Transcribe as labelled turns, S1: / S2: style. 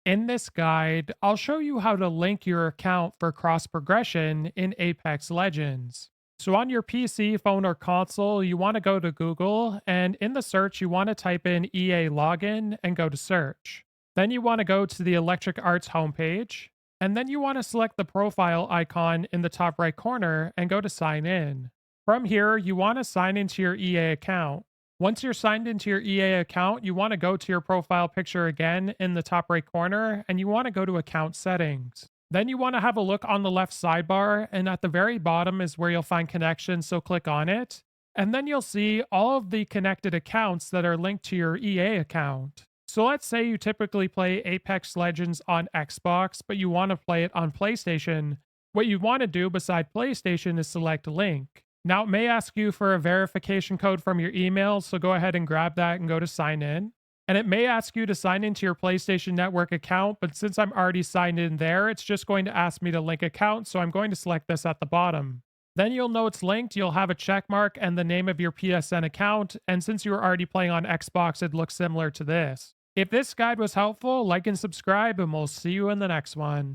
S1: In this guide, I'll show you how to link your account for cross progression in Apex Legends. So, on your PC, phone, or console, you want to go to Google, and in the search, you want to type in EA login and go to search. Then you want to go to the Electric Arts homepage, and then you want to select the profile icon in the top right corner and go to sign in. From here, you want to sign into your EA account. Once you're signed into your EA account, you want to go to your profile picture again in the top right corner and you want to go to account settings. Then you want to have a look on the left sidebar, and at the very bottom is where you'll find connections, so click on it. And then you'll see all of the connected accounts that are linked to your EA account. So let's say you typically play Apex Legends on Xbox, but you want to play it on PlayStation. What you want to do beside PlayStation is select Link. Now, it may ask you for a verification code from your email, so go ahead and grab that and go to sign in. And it may ask you to sign into your PlayStation Network account, but since I'm already signed in there, it's just going to ask me to link account, so I'm going to select this at the bottom. Then you'll know it's linked, you'll have a check mark and the name of your PSN account, and since you were already playing on Xbox, it looks similar to this. If this guide was helpful, like and subscribe, and we'll see you in the next one.